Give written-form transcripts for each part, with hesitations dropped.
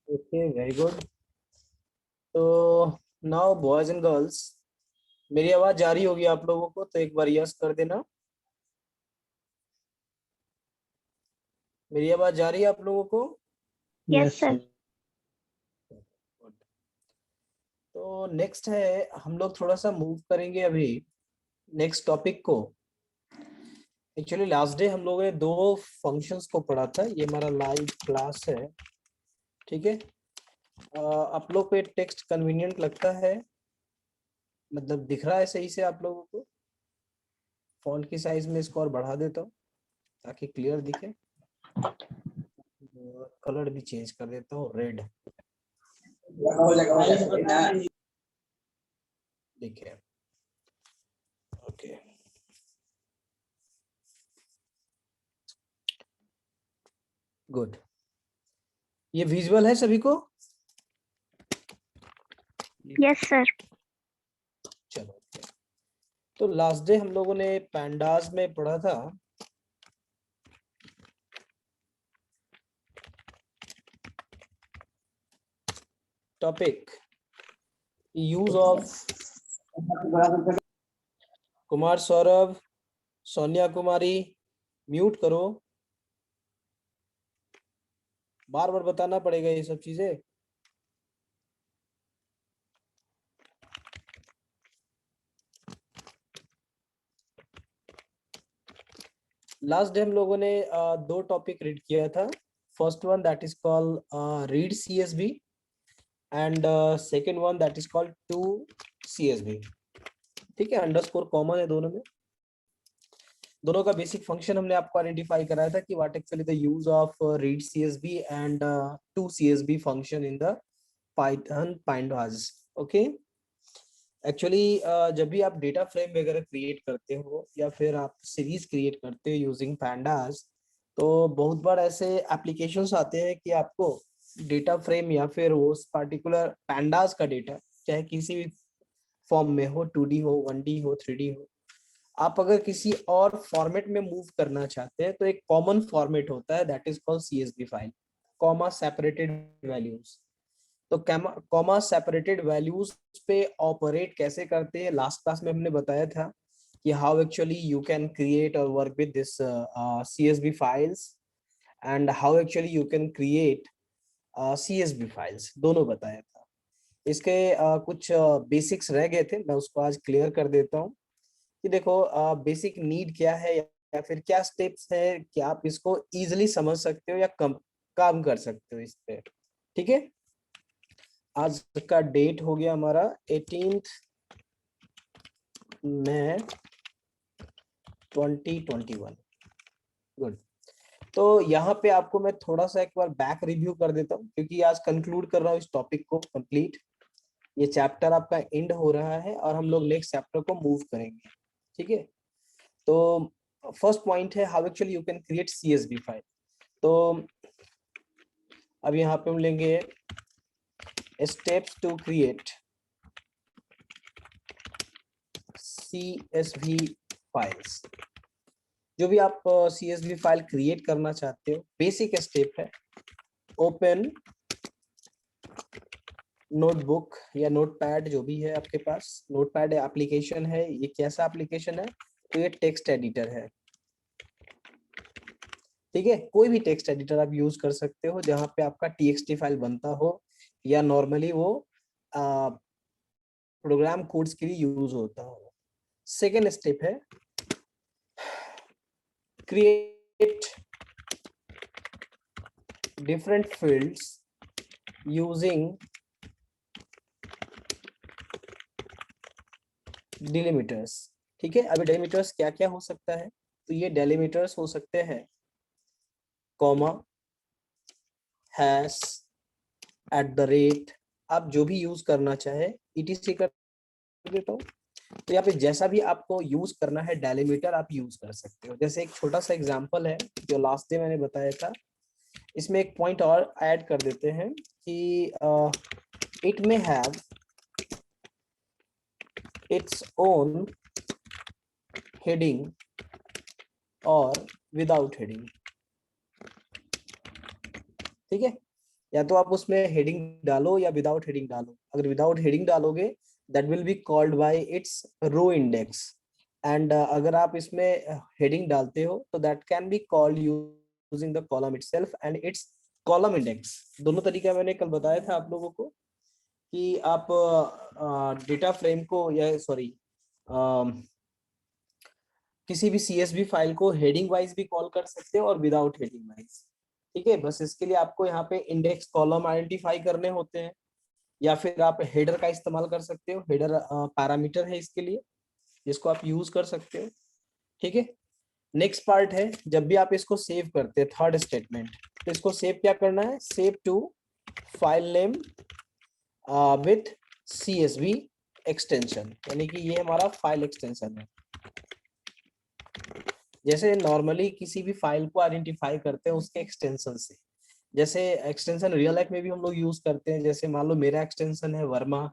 Okay, very good. तो now boys and girls, मेरी आवाज जा रही होगी आप लोगों को, तो एक बार यस कर देना। मेरी आवाज जा रही है आप लोगों को? Yes sir. तो नेक्स्ट है, हम लोग थोड़ा सा मूव करेंगे अभी नेक्स्ट टॉपिक को। एक्चुअली लास्ट डे हम लोगों ने दो फंक्शंस को पढ़ा था। ये हमारा लाइव क्लास है, ठीक है। आप लोग को ये टेक्स्ट कन्वीनियंट लगता है? मतलब दिख रहा है सही से आप लोगों को? फॉन्ट की साइज में इसको और बढ़ा देता हूँ ताकि क्लियर दिखे। कलर भी चेंज कर देता हूँ, रेड। देखिए, ओके, गुड। ये विजुअल है सभी को? Yes sir. चलो, तो लास्ट डे हम लोगों ने पैंडास में पढ़ा था topic use of. Kumar Saurabh, Sonia Kumari, mute करो। बार बार बताना पड़ेगा ये सब चीजें। लास्ट डे हम लोगों ने दो टॉपिक रीड किया था। First one that is called read CSV and second one that is called to CSV. ठीक है, अंडरस्कोर कॉमन है दोनों में। दोनों का बेसिक फंक्शन हमने आपको आइडेंटिफाई कराया था कि what actually the use of read CSV and to CSV function in the Python pandas. ओके, एक्चुअली जब भी आप डेटा फ्रेम वगैरह क्रिएट करते हो या फिर आप सीरीज क्रिएट करते हो यूजिंग pandas, तो बहुत बार ऐसे एप्लीकेशंस आते हैं कि आपको डेटा फ्रेम या फिर वो पर्टिकुलर pandas का डेटा चाहे किसी भी फॉर्म में हो, 2D हो, 1D हो, 3D हो, आप अगर किसी और फॉर्मेट में मूव करना चाहते हैं तो एक कॉमन फॉर्मेट होता है that is called CSV file, comma separated values. तो कॉमा सेपरेटेड वैल्यूज पे ऑपरेट कैसे करते हैं लास्ट क्लास में हमने बताया था कि how actually you can create और work with this CSV files and how actually you can create CSV files, दोनों बताया था। इसके कुछ बेसिक्स रह गए थे, मैं उसको आज क्लियर कर देता हूँ कि देखो बेसिक नीड क्या है या फिर क्या स्टेप्स है कि आप इसको इजीली समझ सकते हो या काम कर सकते हो इस पे। ठीक है, आज का डेट हो गया हमारा 18 मई 2021। गुड। तो यहाँ पे आपको मैं थोड़ा सा एक बार बैक रिव्यू कर देता हूँ क्योंकि आज कंक्लूड कर रहा हूँ इस टॉपिक को कंप्लीट। ये चैप्टर आपका एंड हो रहा है और हम लोग नेक्स्ट चैप्टर को मूव करेंगे। ठीक है, तो फर्स्ट पॉइंट है how actually you can create CSV file. तो अब यहाँ पे हम लेंगे steps to create CSV files. जो भी आप CSV फाइल क्रिएट करना चाहते हो, बेसिक स्टेप है ओपन नोटबुक या नोटपैड, जो भी है आपके पास। नोटपैड एप्लीकेशन है, ये कैसा एप्लीकेशन है? तो ये टेक्स्ट एडिटर है। ठीक है, कोई भी टेक्स्ट एडिटर आप यूज कर सकते हो जहां पे आपका TXT फाइल बनता हो या नॉर्मली वो प्रोग्राम कोड्स के लिए यूज होता हो। सेकेंड स्टेप है create different fields using delimiters. ठीक है, अभी डिलीमीटर्स क्या क्या हो सकता है? तो ये डिलीमीटर्स हो सकते हैं comma, hash, at the rate, आप जो भी यूज करना चाहे ETC कर देता हूँ। तो यहाँ पे जैसा भी आपको यूज करना है डेलीमीटर आप यूज कर सकते हो। जैसे एक छोटा सा एग्जांपल है जो लास्ट डे मैंने बताया था, इसमें एक पॉइंट और ऐड कर देते हैं कि it may have its own heading और विदाउट हेडिंग। ठीक है, या तो आप उसमें हेडिंग डालो या विदाउट हेडिंग डालो। अगर विदाउट हेडिंग डालोगे that will be called by its row index, and अगर आप इसमें हेडिंग डालते हो तो that can be called using the column itself and its column index. दोनों तरीका मैंने कल बताया था आप लोगों को कि आप डेटा फ्रेम को या सॉरी किसी भी CSV फाइल को हेडिंग वाइज भी कॉल कर सकते हो और विदाउट हेडिंग वाइज। ठीक है, बस इसके लिए आपको यहाँ पे इंडेक्स कॉलम आइडेंटिफाई करने होते हैं, या फिर आप हेडर का इस्तेमाल कर सकते हो। हेडर पैरामीटर है इसके लिए जिसको आप यूज कर सकते हो। ठीक है, नेक्स्ट पार्ट है जब भी आप इसको सेव करते हैं थर्ड स्टेटमेंट, तो इसको सेव क्या करना है, save to file name with CSV extension, यानी कि ये हमारा फाइल एक्सटेंशन है। जैसे नॉर्मली किसी भी फाइल को आइडेंटिफाई करते हैं उसके एक्सटेंशन से, जैसे एक्सटेंशन रियल लाइफ में भी हम लोग यूज करते हैं। जैसे मान लो मेरा एक्सटेंशन है वर्मा,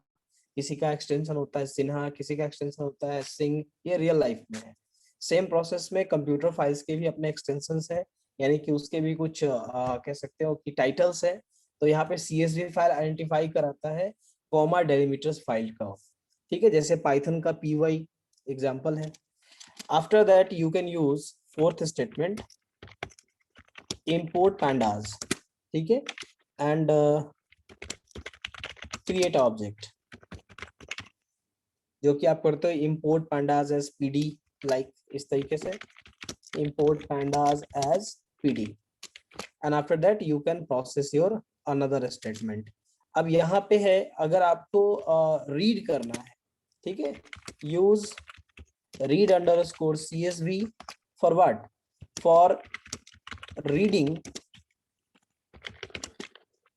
किसी का एक्सटेंशन होता है सिन्हा, किसी का एक्सटेंशन होता है सिंह, ये रियल लाइफ में है। सेम प्रोसेस में कंप्यूटर फाइल्स के भी अपने एक्सटेंशंस है, यानी कि उसके भी कुछ कह सकते हो कि टाइटल्स है। तो यहाँ पे CSV फाइल आइडेंटिफाई कराता है कॉमा डेलिमीटर्स फाइल का। ठीक है, जैसे पाइथन का py एग्जांपल है। After that you can use fourth statement import pandas, ठीक है, एंड क्रिएट ऑब्जेक्ट, जो कि आप करते हो import pandas as pd, like इस तरीके से import pandas as pd, and after that you can process your another statement। अब यहाँ पे है अगर आपको रीड करना है, ठीक है, use read underscore CSV for what, for reading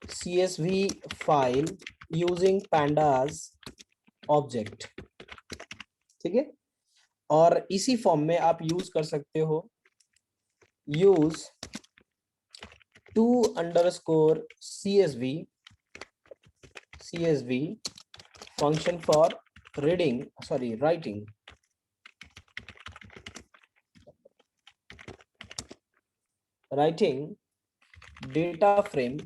CSV file using pandas object. ठीक है, और इसी फॉर्म में आप यूज कर सकते हो use to underscore CSV function for reading sorry writing data frame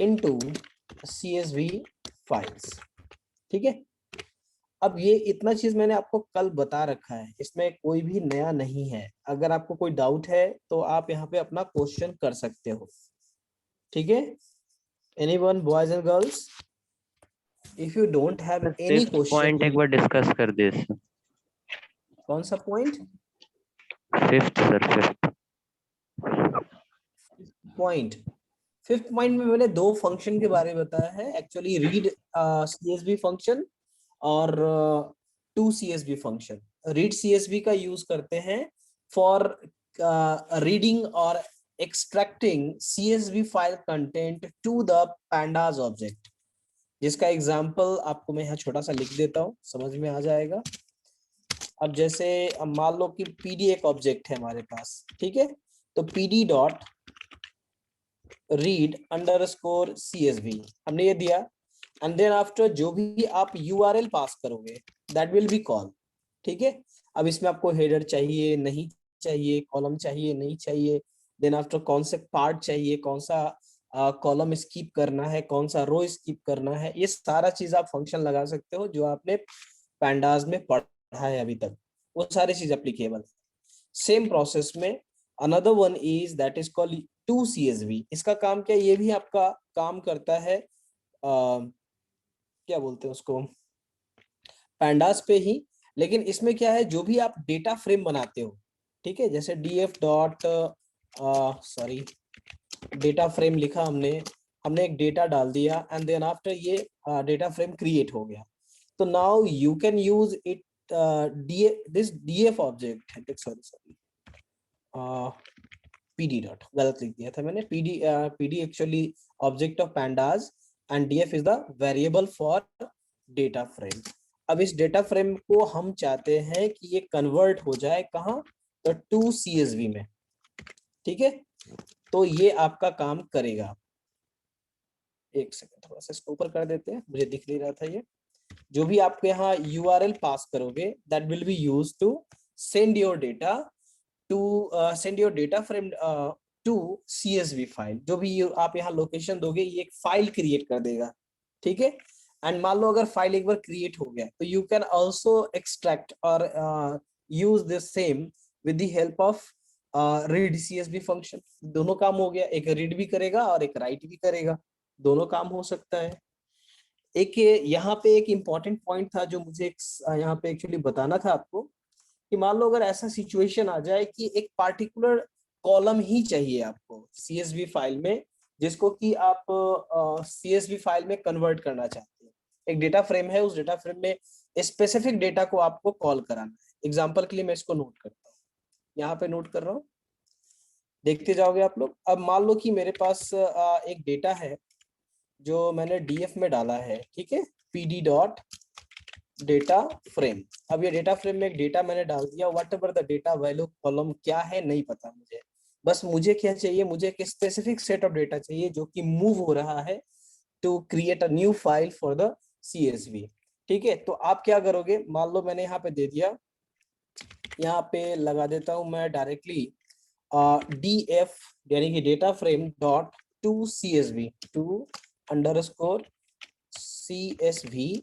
into CSV files. ठीक है, अब ये इतना चीज मैंने आपको कल बता रखा है, इसमें कोई भी नया नहीं है। अगर आपको कोई डाउट है तो आप यहाँ पे अपना क्वेश्चन कर सकते हो। ठीक है, anyone boys and girls, if you don't have any fifth point एक क्वेश्चन। बार डिस्कस कर दे इसमें। कौन सा point? Fifth sir, fifth point, fifth point में मैंने दो फंक्शन के बारे में बताया है एक्चुअली, रीड CSV फंक्शन और to CSV function. Read CSV का यूज करते हैं फॉर रीडिंग और extracting CSV file content to the pandas object, जिसका एग्जांपल आपको मैं यहाँ छोटा सा लिख देता हूँ, समझ में आ जाएगा। अब जैसे मान लो कि PD एक ऑब्जेक्ट है हमारे पास, ठीक है, तो PD dot read underscore CSV हमने ये दिया, एंड देन आफ्टर जो भी आप URL पास करोगे दैट विल बी कॉल। ठीक है, अब इसमें आपको हेडर चाहिए नहीं चाहिए, कॉलम चाहिए नहीं चाहिए, देन आफ्टर कौन से पार्ट चाहिए, कौन सा कॉलम स्किप करना है, कौन सा रो स्किप करना है, ये सारा चीज आप फंक्शन लगा सकते हो जो आपने पैंडास में पढ़ा है अभी तक, वो सारी चीज एप्लीकेबल। सेम प्रोसेस में another one is that is called to CSV। इसका काम क्या, ये भी आपका काम करता है क्या बोलते हैं उसको, पैंडास पे ही, लेकिन इसमें क्या है, जो भी आप डेटा फ्रेम बनाते हो, ठीक है, जैसे DF dot sorry data frame लिखा हमने एक डेटा डाल दिया एंड देन आफ्टर ये डेटा फ्रेम क्रिएट हो गया, तो now you can use it this DF object, sorry PD dot, गलत लिख दिया था मैंने, PD actually object of pandas and DF is the variable for data frame. अब इस डेटा फ्रेम को हम चाहते हैं कि ये कन्वर्ट हो जाए कहाँ, तो टू CSV में। ठीक है, तो ये आपका काम करेगा। एक सेकंड, थोड़ा सा इसको ऊपर कर देते हैं, मुझे दिख नहीं रहा था ये। जो भी आपके यहाँ URL पास करोगे that will be used to send your data to send your data frame to CSV file, जो भी आप यहाँ लोकेशन दोगे ये एक फाइल क्रिएट कर देगा, ठीक है। एंड मान लो अगर फाइल एक बार क्रिएट हो गया तो यू कैन ऑल्सो एक्सट्रैक्ट और use this same with the help of read CSV function. दोनों काम हो गया, एक रीड भी करेगा और एक राइट भी करेगा, दोनों काम हो सकता है। एक यहाँ पे एक इम्पॉर्टेंट पॉइंट था जो मुझे यहाँ पे एक्चुअली बताना था आपको, कि मान लो अगर ऐसा सिचुएशन आ जाए कि एक पार्टिकुलर कॉलम ही चाहिए आपको CSV फाइल में, जिसको कि आप CSV फाइल में कन्वर्ट करना चाहते हैं। एक डेटा फ्रेम है, उस डेटा फ्रेम में स्पेसिफिक डेटा को आपको कॉल कराना है। एग्जांपल के लिए मैं इसको नोट करता हूँ, यहाँ पे नोट कर रहा हूँ, देखते जाओगे आप लोग। अब मान लो कि मेरे पास एक डेटा है जो मैंने DF में डाला है, ठीक है, PD डॉट डेटा फ्रेम। अब ये डेटा फ्रेम में एक डेटा मैंने डाल दिया, what ever the data value column क्या है नहीं पता मुझे, बस मुझे क्या चाहिए, मुझे एक स्पेसिफिक सेट ऑफ डेटा चाहिए जो कि मूव हो रहा है to create a new file for the CSV, ठीक है। तो आप क्या करोगे, मान लो मैंने यहाँ पे दे दिया, यहाँ पे लगा देता हूँ मैं डायरेक्टली DF यानी कि data frame dot to CSV, to underscore CSV,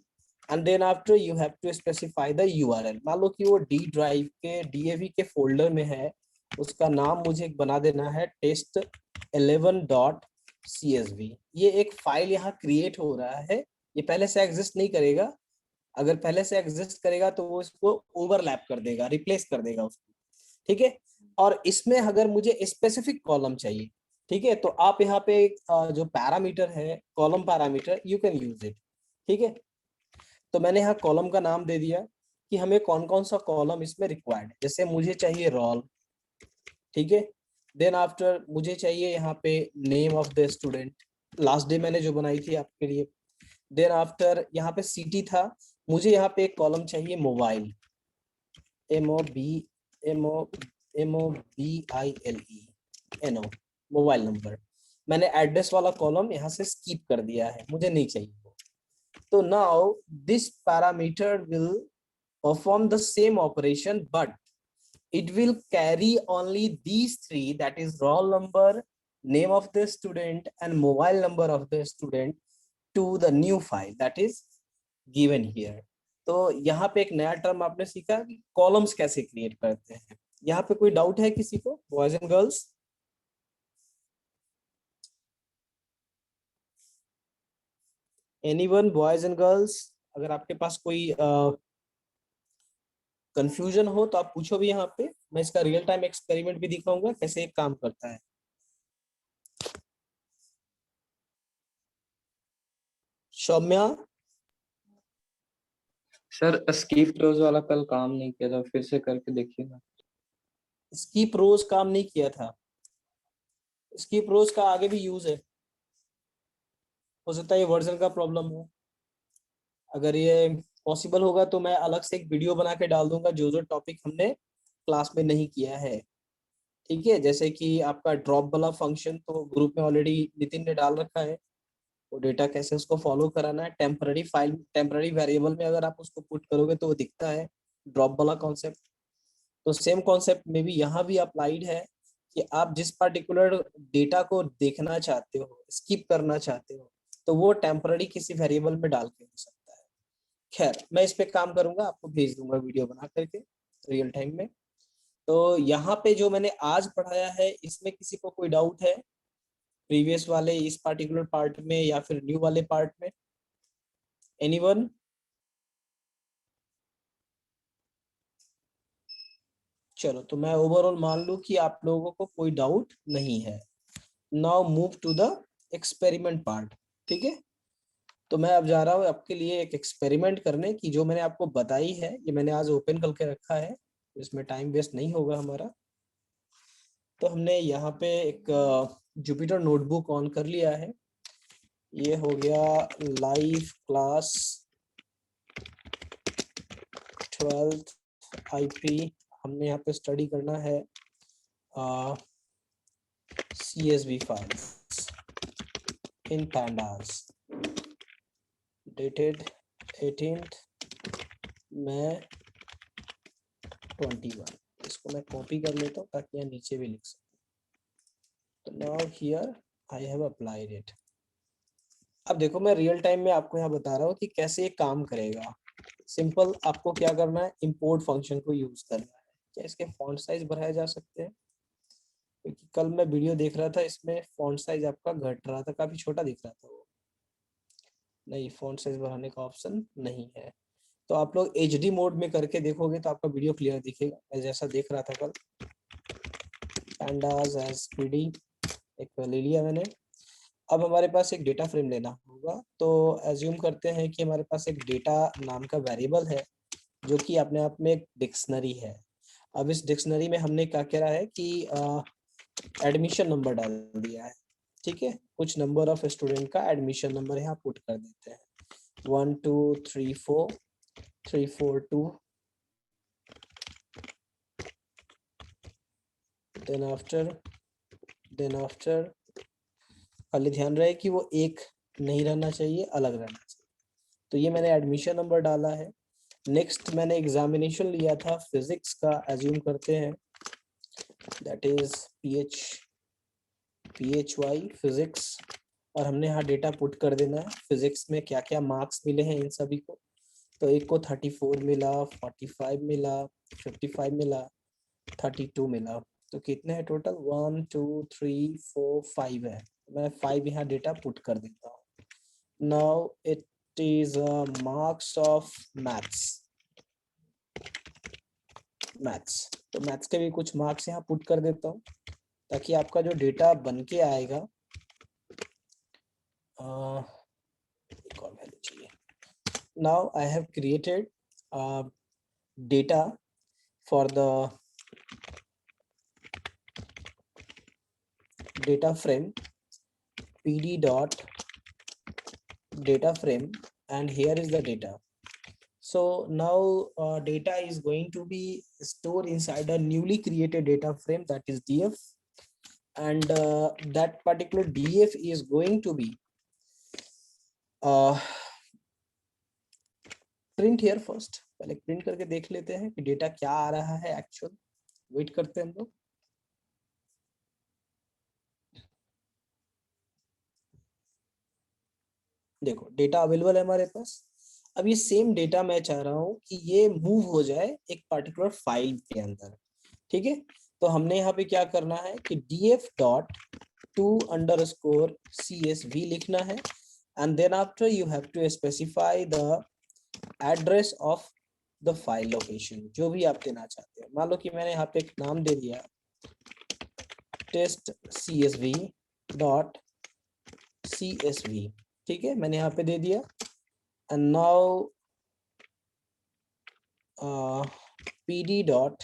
and then after you have to specify the URL। मान लो कि वो D ड्राइव के DAV के फोल्डर में है, उसका नाम मुझे बना देना है test11.csv। ये एक फाइल यहाँ क्रिएट हो रहा है, ये पहले से एग्जिस्ट नहीं करेगा, अगर पहले से एग्जिस्ट करेगा तो वो इसको ओवरलैप कर देगा, रिप्लेस कर देगा उसको, ठीक है। और इसमें अगर मुझे स्पेसिफिक कॉलम चाहिए, ठीक है, तो आप यहाँ पे जो पैरामीटर है column parameter, you can use it, ठीक है। तो मैंने यहाँ कॉलम का नाम दे दिया कि हमें कौन कौन सा कॉलम इसमें रिक्वायर्ड है, जैसे मुझे चाहिए रोल, ठीक है। देन आफ्टर मुझे चाहिए यहाँ पे name of the student, last day मैंने जो बनाई थी आपके लिए। देन आफ्टर यहाँ पे सिटी था, मुझे यहाँ पे एक कॉलम चाहिए मोबाइल, MOBILE, मोबाइल नंबर। मैंने एड्रेस वाला कॉलम यहाँ से स्किप कर दिया है, मुझे नहीं चाहिए वो। तो now this parameter will perform the same operation, but it will carry only these three, that is roll number, name of the student and mobile number of the student to the new file that is given here। तो यहाँ पे एक नया term आपने सीखा कि columns कैसे create करते हैं। यहाँ पे कोई डाउट है किसी को, boys and girls? Anyone, boys and girls? अगर आपके पास कोई कंफ्यूजन हो तो आप पूछो भी यहाँ पे, मैं इसका रियल टाइम एक्सपेरिमेंट भी दिखाऊंगा कैसे एक काम करता है। सौम्या? सर स्कीप रोज वाला कल काम नहीं किया था, फिर से करके देखिएगा। स्कीप रोज काम नहीं किया था, स्कीप रोज का आगे भी यूज है, हो सकता है ये वर्जन का प्रॉब्लम हो। अगर ये पॉसिबल होगा तो मैं अलग से एक वीडियो बना के डाल दूंगा जो जो टॉपिक हमने क्लास में नहीं किया है, ठीक है। जैसे कि आपका ड्रॉप वाला फंक्शन तो ग्रुप में ऑलरेडी नितिन ने डाल रखा है, वो डेटा कैसे उसको फॉलो कराना है, टेम्पररी फाइल, टेम्पररी वेरिएबल में अगर आप उसको पुट करोगे तो वो दिखता है, ड्रॉप वाला कॉन्सेप्ट। तो सेम कॉन्सेप्ट में भी यहाँ भी अप्लाइड है कि आप जिस पर्टिकुलर डेटा को देखना चाहते हो, स्किप करना चाहते हो, तो वो टेम्पररी किसी वेरिएबल में डाल के हो सकता है। खैर मैं इस पे काम करूंगा, आपको भेज दूंगा वीडियो बना करके रियल टाइम में। तो यहाँ पे जो मैंने आज पढ़ाया है इसमें किसी को कोई डाउट है प्रीवियस वाले इस पार्टिकुलर पार्ट में या फिर न्यू वाले पार्ट में? एनीवन? चलो तो मैं ओवरऑल मान लूं कि आप लोगों को कोई डाउट नहीं है। Now move to the experiment part, ठीक है। तो मैं अब जा रहा हूँ आपके लिए एक एक्सपेरिमेंट करने की, जो मैंने आपको बताई है ये मैंने आज ओपन करके रखा है, इसमें टाइम वेस्ट नहीं होगा हमारा। तो हमने यहाँ पे एक जुपिटर नोटबुक ऑन कर लिया है, ये हो गया लाइव क्लास 12th IP। हमने यहाँ पे स्टडी करना है CSV files in pandas, dated 18th May 21। इसको मैं कॉपी कर लेता हूँ ताकि यहाँ नीचे भी लिख सकूँ। तो now here I have applied it. अब देखो मैं रियल टाइम में आपको यहाँ बता रहा हूँ कि कैसे ये काम करेगा। सिंपल आपको क्या करना है, इंपोर्ट फंक्शन को यूज करना है। क्या इसके फॉन्ट साइज बढ़ाए जा सकते हैं? क्योंकि कल मैं वीडियो देख रहा था, इसमें फॉन्ट साइज आपका घट रहा था, काफी छोटा दिख रहा था वो। नहीं, फॉन्ट साइज बढ़ाने का ऑप्शन नहीं है। तो आप लोग HD मोड में करके देखोगे तो आपका वीडियो क्लियर दिखेगा। मैं जैसा देख रहा था कल, pandas as PD एक ले लिया मैंने। अब हमारे पास एक डेटा फ्रेम लेना होगा, तो एज्यूम करते हैं कि हमारे पास एक डेटा नाम का वेरिएबल है जो कि अपने आप में एक डिक्शनरी है। अब इस डिक्शनरी में हमने क्या करा है कि एडमिशन नंबर डाल दिया है। ठीक है, कुछ नंबर ऑफ स्टूडेंट का एडमिशन नंबर यहाँ पुट कर देते हैं, 1 2 3 4 3 4 2। देन आफ्टर खाली ध्यान रहे कि वो एक नहीं रहना चाहिए, अलग रहना चाहिए। तो ये मैंने एडमिशन नंबर डाला है। नेक्स्ट मैंने एग्जामिनेशन लिया था फिजिक्स का, एज्यूम करते हैं, दैट इज PHY फिजिक्स, और हमने यहाँ डेटा पुट कर देना है। फिजिक्स में क्या क्या मार्क्स मिले हैं इन सभी को, तो एक को 34 मिला, 45 मिला, 55 मिला, 32 मिला। तो कितने हैं टोटल? 1 2 3 4 5 है। मैं 5 यहाँ डेटा पुट कर देता हूँ। Now it is marks of maths. तो मैथ्स के भी कुछ मार्क्स यहाँ पुट कर देता हूँ ताकि आपका जो डेटा बन के आएगा, एक और वैल्यू चाहिए। Now I have created data for the data frame pd dot data frame, and here is the data. So now data is going to be stored inside a newly created data frame, that is df, and that particular df is going to be print here first। पहले print करके देख लेते हैं कि data क्या आ रहा है actual. Wait करते हैं हम लोग। देखो डेटा अवेलेबल है हमारे पास। अब ये सेम डेटा मैं चाह रहा हूँ कि ये मूव हो जाए एक पर्टिकुलर फाइल के अंदर। ठीक है, तो हमने यहाँ पे क्या करना है कि df dot to underscore CSV लिखना है, and then after you have to specify the address of the file location, जो भी आप देना चाहते हैं। मान लो कि मैंने यहाँ पे एक नाम दे दिया टेस्ट CSV डॉट CSV। ठीक है, मैंने यहाँ पे दे दिया, and now PD dot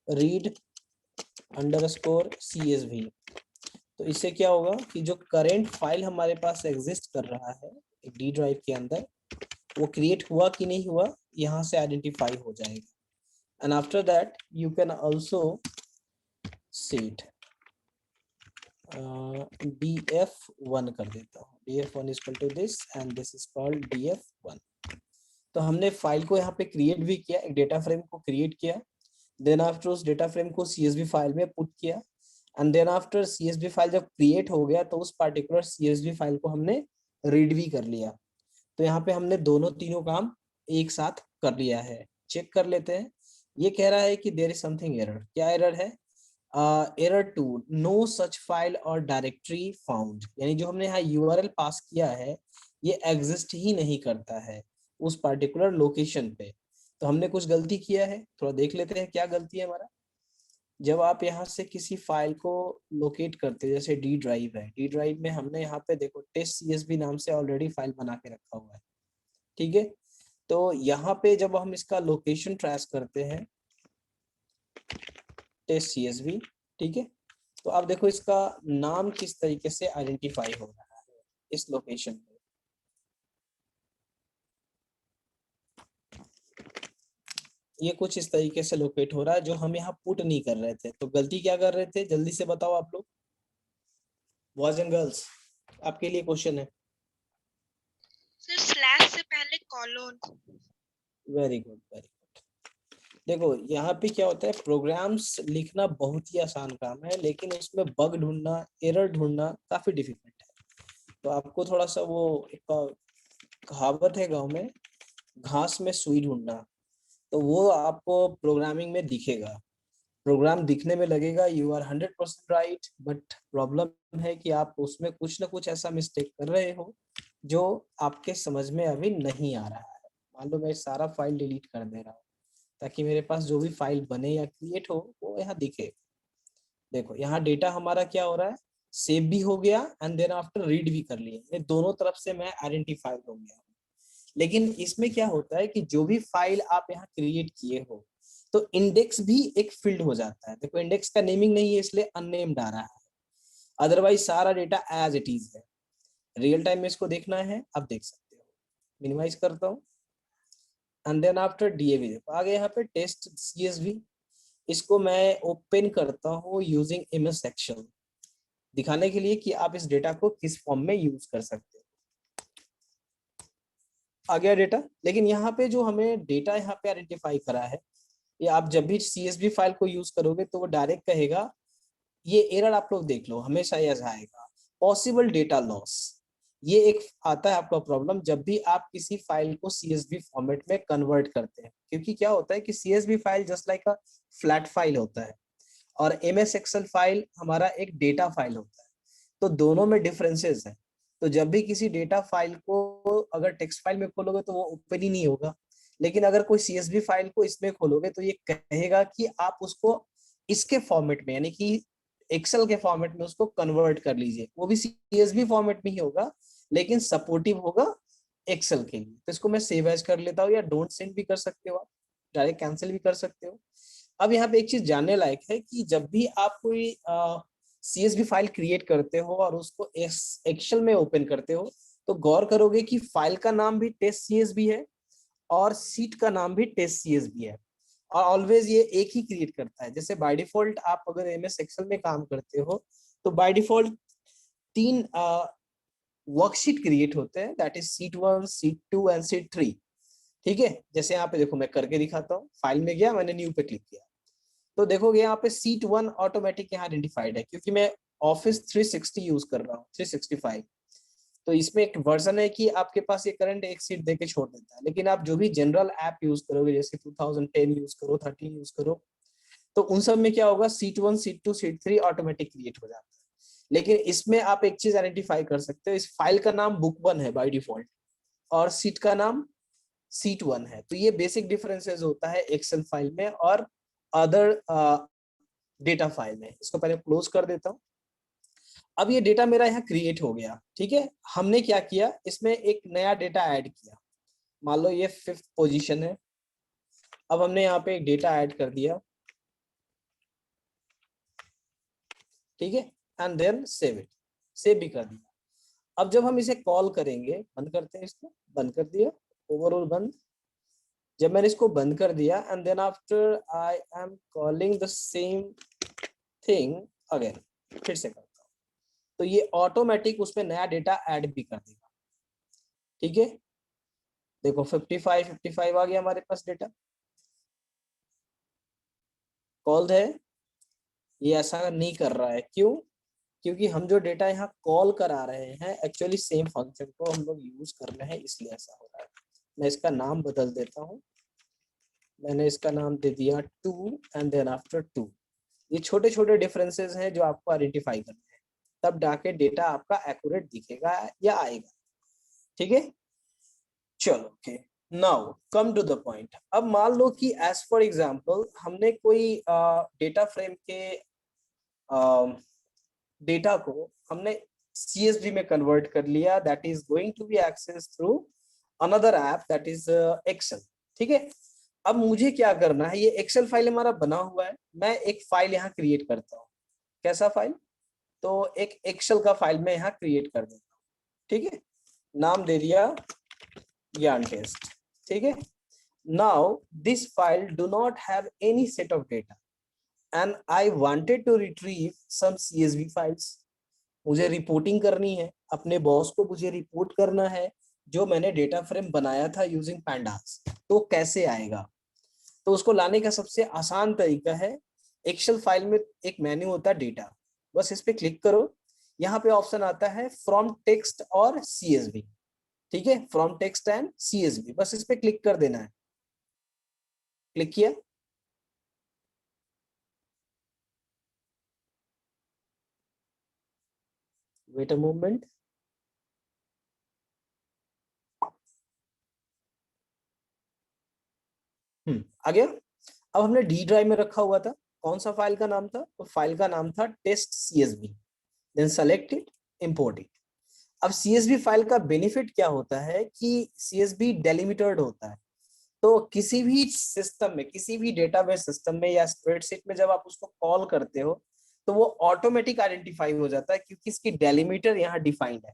read underscore CSV। तो इससे क्या होगा कि जो करेंट फाइल हमारे पास एग्जिस्ट कर रहा है एक D ड्राइव के अंदर, वो क्रिएट हुआ कि नहीं हुआ यहाँ से आइडेंटिफाई हो जाएगा। And after that you can also set df1 कर देता हूँ। df1 is equal to this and this is called df1। तो हमने फाइल को यहाँ पे क्रिएट भी किया, एक डेटा फ्रेम को क्रिएट किया, देन आफ्टर उस डेटा फ्रेम को CSV फाइल में पुट किया, and then after CSV file जब क्रिएट हो गया तो उस पार्टिकुलर CSV फाइल को हमने रीड भी कर लिया। तो यहाँ पे हमने दोनों तीनों काम एक साथ कर लिया है। चेक कर लेते हैं। ये कह रहा है कि देयर इज समथिंग एरर। क्या एरर है? एरर 2, नो सच फाइल और डायरेक्टरी फाउंड, यानी जो हमने यहाँ URL पास किया है ये एग्जिस्ट ही नहीं करता है उस पर्टिकुलर लोकेशन पे। तो हमने कुछ गलती किया है, थोड़ा देख लेते हैं क्या गलती है हमारा। जब आप यहाँ से किसी फाइल को लोकेट करते हैं, जैसे D ड्राइव है, D ड्राइव में हमने यहाँ पे देखो टेस्ट CSV नाम से ऑलरेडी फाइल बना के रखा हुआ है। ठीक है, तो यहाँ पे जब हम इसका लोकेशन ट्रेस करते हैं टेस्ट CSV, ठीक है, तो आप देखो इसका नाम किस तरीके से आइडेंटिफाई हो रहा है इस लोकेशन पे। ये कुछ इस तरीके से लोकेट हो रहा है, जो हम यहाँ पुट नहीं कर रहे थे। तो गलती क्या कर रहे थे, जल्दी से बताओ आप लोग, बॉयज एंड गर्ल्स, आपके लिए क्वेश्चन है। सर स्लैश से पहले colon. Very good very good. देखो यहाँ पे क्या होता है, प्रोग्राम्स लिखना बहुत ही आसान काम है, लेकिन उसमें बग ढूंढना, एरर ढूंढना काफी डिफिकल्ट है। तो आपको थोड़ा सा वो एक कहावत है गांव में, घास में सुई ढूंढना, तो वो आपको प्रोग्रामिंग में दिखेगा। प्रोग्राम दिखने में लगेगा you are 100% right, but problem है कि आप उसमें कुछ ना कुछ ऐसा मिस्टेक कर रहे हो जो आपके समझ में अभी नहीं आ रहा है। मान लो मैं सारा फाइल डिलीट कर दे रहा हूँ ताकि मेरे पास जो भी फाइल बने या क्रिएट हो वो यहाँ दिखे। देखो यहाँ डेटा हमारा क्या हो रहा है, सेव भी हो गया एंड देन आफ्टर रीड भी कर लिए, ये दोनों तरफ से मैं आइडेंटिफाई हो गया। लेकिन इसमें क्या होता है कि जो भी फाइल आप यहाँ क्रिएट किए हो तो इंडेक्स भी एक फील्ड हो जाता है। देखो इंडेक्स का नेमिंग नहीं है इसलिए अननेम्ड आ रहा है, अदरवाइज सारा डेटा एज इट इज है। रियल टाइम में इसको देखना है, आप देख सकते हो। मिनिमाइज करता हूँ एंड देन आफ्टर डीएवी देखो आगे यहाँ पे टेस्ट सीएसवी, इसको मैं ओपन करता हूँ यूजिंग एमएस एक्सेल दिखाने के लिए कि आप इस डेटा को किस फॉर्म में यूज कर सकते हो। आ गया डेटा, लेकिन यहाँ पे जो हमें डेटा यहाँ पे आइडेंटिफाई करा है, ये आप जब भी सीएसवी फाइल को यूज करोगे तो वो डायरेक्ट कहेगा, ये एरर आप लोग देख लो हमेशा ऐसा आएगा, पॉसिबल डेटा लॉस। ये एक आता है आपका प्रॉब्लम जब भी आप किसी फाइल को सीएसवी फॉर्मेट में कन्वर्ट करते हैं, क्योंकि क्या होता है कि CSV file just like a flat file होता है और एमएस एक्सेल फाइल हमारा एक डेटा फाइल होता है, तो दोनों में डिफरेंसेस है। तो जब भी किसी डेटा फाइल को अगर टेक्स्ट फाइल में खोलोगे तो वो ओपन ही नहीं होगा, लेकिन अगर कोई सीएसवी फाइल को इसमें खोलोगे तो ये कहेगा कि आप उसको इसके फॉर्मेट में यानी कि एक्सेल के फॉर्मेट में उसको कन्वर्ट कर लीजिए। वो भी सीएसवी फॉर्मेट में ही होगा लेकिन सपोर्टिव होगा एक्सेल के लिए। तो इसको मैं सेव एज कर लेता हूँ या डोंट सेंड भी कर सकते हो, आप डायरेक्ट कैंसिल भी कर सकते हो। अब यहाँ पे एक चीज जानने लायक है कि जब भी आप कोई सीएसवी फाइल क्रिएट करते हो और उसको एक्सेल में ओपन करते हो तो गौर करोगे कि फाइल का नाम भी टेस्ट सीएसवी है और सीट का नाम भी टेस्ट सीएसवी है, और ऑलवेज ये एक ही क्रिएट करता है। जैसे बाय डिफॉल्ट आप अगर एमएस एक्सेल में काम करते हो तो बाय डिफॉल्ट 3 वर्कशीट क्रिएट होते हैं, that is seat 1, seat 2 and seat 3। ठीक है, जैसे यहाँ पे देखो मैं करके दिखाता हूँ, फाइल में गया, मैंने न्यू पे क्लिक किया तो देखोगे यहाँ पे सीट 1 ऑटोमेटिक यहाँ आइडेंटिफाइड है क्योंकि मैं ऑफिस 360 यूज कर रहा हूँ, 365। तो इसमें एक वर्जन है कि आपके पास ये करंट एक सीट देके छोड़ देता है, लेकिन आप जो भी जनरल ऐप यूज करोगे जैसे 2010 यूज करो, 13 यूज करो, तो उन सब में क्या होगा, seat 1, seat 2, seat 3 automatic create हो जाता है। लेकिन इसमें आप एक चीज आइडेंटिफाई कर सकते हो, इस फाइल का नाम बुक 1 है बाय डिफॉल्ट और सीट का नाम सीट 1 है। तो ये बेसिक डिफरेंसेस होता है एक्सेल फाइल में और अदर डेटा फाइल में। इसको पहले क्लोज कर देता हूँ। अब ये डेटा मेरा यहाँ क्रिएट हो गया, ठीक है। हमने क्या किया, इसमें एक नया डेटा ऐड किया, मान लो ये 5th पोजीशन है। अब हमने यहाँ पे एक डेटा ऐड कर दिया, ठीक है, and then save it, save भी कर दिया। अब जब हम इसे कॉल करेंगे, बंद करते हैं इसको, बंद कर दिया, ओवरऑल बंद। जब मैंने इसको बंद कर दिया and then after I am calling the same thing again, फिर से करता हूँ, तो ये ऑटोमेटिक उसमें नया डेटा ऐड भी कर देगा। ठीक है, देखो 55 आ गया हमारे पास डेटा, कॉल्ड है। ये ऐसा नहीं कर रहा है, क्यों? क्योंकि हम जो डेटा यहाँ कॉल करा रहे हैं एक्चुअली सेम फंक्शन को हम लोग यूज कर रहे हैं, इसलिए ऐसा हो रहा है। मैं इसका नाम बदल देता हूँ, मैंने इसका नाम दे दिया 2 एंड देन आफ्टर 2। ये छोटे छोटे डिफरेंसेस हैं जो आपको आइडेंटिफाई करने हैं, तब जाके डेटा आपका एक्यूरेट दिखेगा या आएगा। ठीक है, चलो okay, now come to the point. अब मान लो कि एज फॉर एग्जांपल हमने कोई डेटा फ्रेम के डेटा को हमने CSV में कन्वर्ट कर लिया, that is going to be access through another app that is excel. ठीक है, अब मुझे क्या करना है, ये एक्सेल फाइल हमारा बना हुआ है, मैं एक फाइल यहाँ क्रिएट करता हूँ। कैसा फाइल? तो एक एक्सेल का फाइल मैं यहाँ क्रिएट कर देता हूँ। ठीक है, नाम दे दिया ज्ञान टेस्ट। ठीक है, now this file do not have any set of data and I wanted to retrieve some CSV files. मुझे रिपोर्टिंग करनी है, अपने बॉस को मुझे रिपोर्ट करना है जो मैंने डेटा फ्रेम बनाया था यूजिंग पैंडास, तो कैसे आएगा। तो उसको लाने का सबसे आसान तरीका है, एक्सेल फाइल में एक मेन्यू होता है डेटा, बस इस पे क्लिक करो। यहाँ पे ऑप्शन आता है फ्रॉम टेक्स्ट और CSV, ठीक है, फ्रॉम टेक्स्ट एंड CSV, बस इस पे क्लिक कर देना है। क्लिक किया, वेट अ मोमेंट, आ गया। अब हमने डी ड्राइव में रखा हुआ था, कौन सा फाइल का नाम था, तो फाइल का नाम था test CSV। Then select it, import it. अब CSV फाइल का बेनिफिट क्या होता है कि CSV डेलिमिटर्ड होता है, तो किसी भी सिस्टम में, किसी भी डेटाबेस सिस्टम में या स्प्रेडशीट में जब आप उसको कॉल करते हो तो वो ऑटोमेटिक आइडेंटिफाई हो जाता है, क्योंकि इसकी डेलिमीटर यहाँ डिफाइंड है।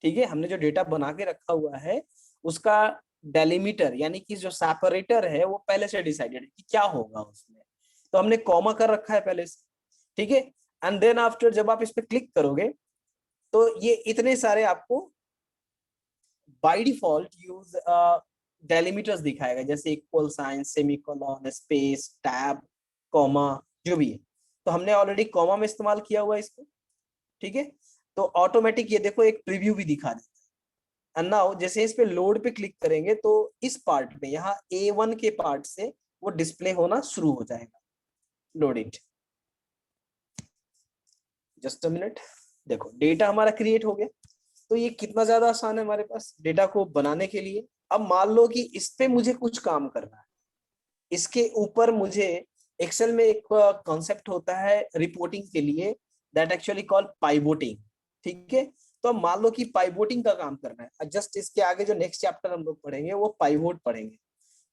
ठीक है, हमने जो डेटा बना के रखा हुआ है उसका डेलिमीटर यानी कि जो सेपरेटर है वो पहले से डिसाइडेड है कि क्या होगा उसमें, तो हमने कॉमा कर रखा है पहले से। ठीक है, एंड देन आफ्टर जब आप इस पे क्लिक करोगे तो ये इतने सारे आपको बाय डिफॉल्ट यूज डेलिमीटर्स दिखाएगा, जैसे equal sign, semicolon, space, tab, comma, जो भी है। तो हमने ऑलरेडी कॉमा में इस्तेमाल किया हुआ है इसको। ठीक है, तो ऑटोमेटिक ये देखो एक प्रीव्यू भी दिखा देता है। एंड नाउ जैसे इस पे लोड पे क्लिक करेंगे तो इस पार्ट में, यहाँ A1 के पार्ट से वो डिस्प्ले होना शुरू हो जाएगा। Load it, just a minute. देखो डेटा हमारा क्रिएट हो गया। तो ये कितना ज्यादा आसान है हमारे पास डेटा को बनाने के लिए। अब मान लो कि इस पे मुझे कुछ काम करना है, इसके ऊपर मुझे एक्सेल में एक कॉन्सेप्ट होता है रिपोर्टिंग के लिए, दैट एक्चुअली कॉल्ड पाइवोटिंग। ठीक है, तो अब मान लो कि पाइवोटिंग का काम करना है, जस्ट इसके आगे जो नेक्स्ट चैप्टर हम लोग पढ़ेंगे वो पाइवोट पढ़ेंगे।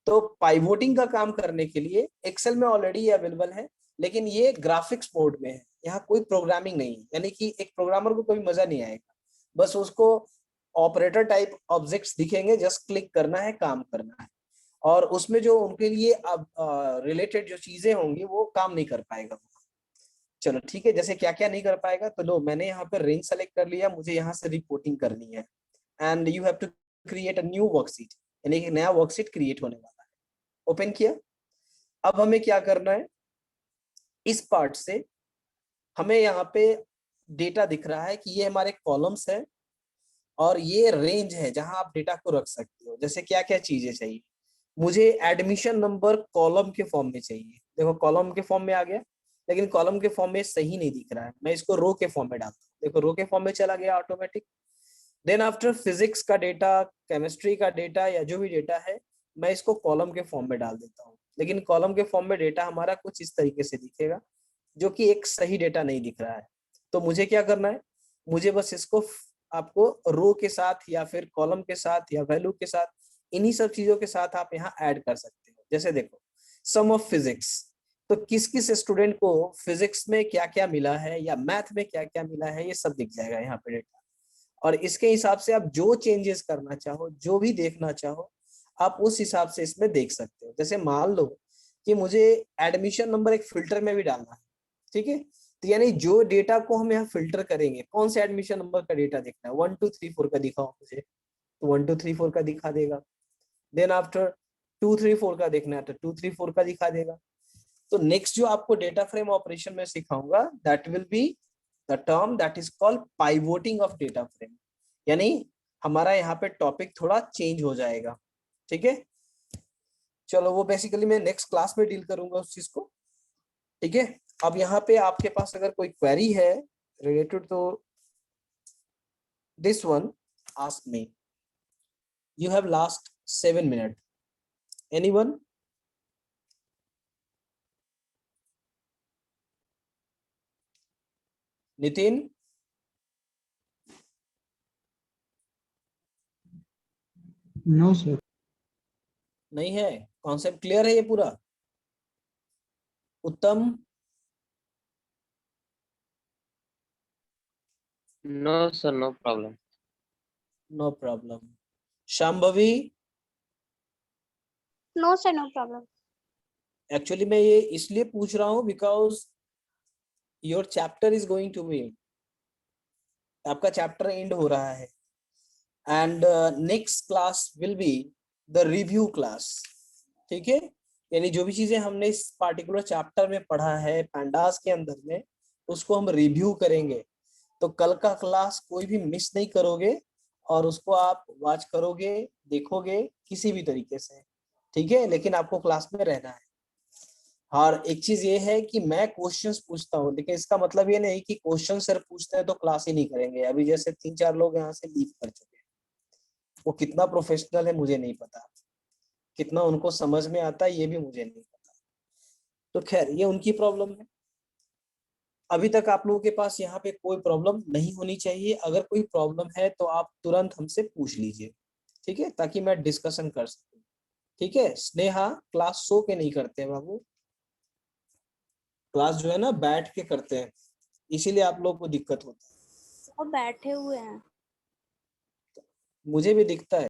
तो पाइवोटिंग का काम करने के लिए एक्सेल में ऑलरेडी अवेलेबल है, लेकिन ये ग्राफिक्स मोड में है, यहाँ कोई प्रोग्रामिंग नहीं है, यानी कि एक प्रोग्रामर को कोई मजा नहीं आएगा, बस उसको ऑपरेटर टाइप ऑब्जेक्ट्स दिखेंगे, जस्ट क्लिक करना है, काम करना है, और उसमें जो उनके लिए अब रिलेटेड जो चीजें होंगी वो काम नहीं कर पाएगा। चलो ठीक है, जैसे क्या क्या नहीं कर पाएगा, तो लो मैंने यहाँ पर रेंज सेलेक्ट कर लिया, मुझे यहाँ से रिपोर्टिंग करनी है, and you have to create a new worksheet, यानी कि नया वर्कशीट क्रिएट होने वाला है। ओपन किया। अब हमें क्या करना है, इस पार्ट से हमें यहाँ पे डेटा दिख रहा है कि ये हमारे कॉलम्स है और ये रेंज है जहां आप डेटा को रख सकते हो। जैसे क्या क्या चीजें चाहिए, मुझे एडमिशन नंबर कॉलम के फॉर्म में चाहिए, देखो कॉलम के फॉर्म में आ गया, लेकिन कॉलम के फॉर्म में सही नहीं दिख रहा है, मैं इसको रो के फॉर्म में डालता हूँ, देखो रो के फॉर्म में चला गया ऑटोमेटिक। देन आफ्टर फिजिक्स का डेटा, केमिस्ट्री का डेटा या जो भी डेटा है, मैं इसको कॉलम के फॉर्म में डाल देता हूँ, लेकिन कॉलम के फॉर्म में डेटा हमारा कुछ इस तरीके से दिखेगा, जो कि एक सही डेटा नहीं दिख रहा है। तो मुझे क्या करना है, मुझे बस इसको आपको रो के साथ या फिर कॉलम के साथ या वैल्यू के साथ, इन्हीं सब चीजों के साथ आप यहाँ ऐड कर सकते हो। जैसे देखो सम ऑफ फिजिक्स, तो किस किस स्टूडेंट को फिजिक्स में क्या क्या मिला है या मैथ में क्या क्या मिला है, ये सब दिख जाएगा यहाँ पे डेटा, और इसके हिसाब से आप जो चेंजेस करना चाहो, जो भी देखना चाहो, आप उस हिसाब से इसमें देख सकते हो। जैसे मान लो कि मुझे एडमिशन नंबर एक फिल्टर में भी डालना है, ठीक है, तो यानी जो डेटा को हम यहाँ फिल्टर करेंगे, कौन से एडमिशन नंबर का डेटा देखना है, 1 2 3 4 का दिखाओ मुझे, तो 1 2 3 4 का दिखा देगा। देन आफ्टर 2 3 4 का देखना है तो 2 3 4 का दिखा देगा। तो नेक्स्ट जो आपको डेटा फ्रेम ऑपरेशन में सिखाऊंगा, that will be the term that is called pivoting of data frame, यानी हमारा यहाँ पे टॉपिक थोड़ा चेंज हो जाएगा। ठीक है, चलो वो बेसिकली मैं नेक्स्ट क्लास में डील करूंगा उस चीज को। ठीक है, अब यहाँ पे आपके पास अगर कोई क्वेरी है रिलेटेड तो this one ask me, you have last 7 minutes, anyone? Nitin? No sir. नहीं है, कॉन्सेप्ट क्लियर है ये पूरा? उत्तम? No, sir, no problem. No problem. Shambhavi? No, sir, no problem. Actually मैं ये इसलिए पूछ रहा हूँ because your chapter is going to be, आपका चैप्टर एंड हो रहा है, and next class will be the review class. ठीक है, यानी जो भी चीजें हमने इस पार्टिकुलर चैप्टर में पढ़ा है पैंडास के अंदर में, उसको हम रिव्यू करेंगे। तो कल का क्लास कोई भी मिस नहीं करोगे और उसको आप वॉच करोगे, देखोगे किसी भी तरीके से। ठीक है, लेकिन आपको क्लास में रहना है। और एक चीज ये है कि मैं क्वेश्चंस पूछता हूँ, लेकिन इसका मतलब ये नहीं कि क्वेश्चन सर पूछते हैं तो क्लास ही नहीं करेंगे। अभी जैसे 3-4 लोग यहाँ से लीव कर चुके हैं, वो कितना प्रोफेशनल है मुझे नहीं पता, कितना उनको समझ में आता है ये भी मुझे नहीं पता। तो खैर ये उनकी प्रॉब्लम है। अभी तक आप लोगों के पास यहाँ पे कोई प्रॉब्लम नहीं होनी चाहिए। अगर कोई प्रॉब्लम है तो आप तुरंत हमसे पूछ लीजिए, ठीक है, ताकि मैं डिस्कशन कर सकूं। ठीक है, स्नेहा क्लास सो के नहीं करते हैं बाबू, क्लास जो है ना बैठ के करते हैं, इसीलिए आप लोग को दिक्कत होता है। सब बैठे हुए हैं। मुझे भी दिखता है।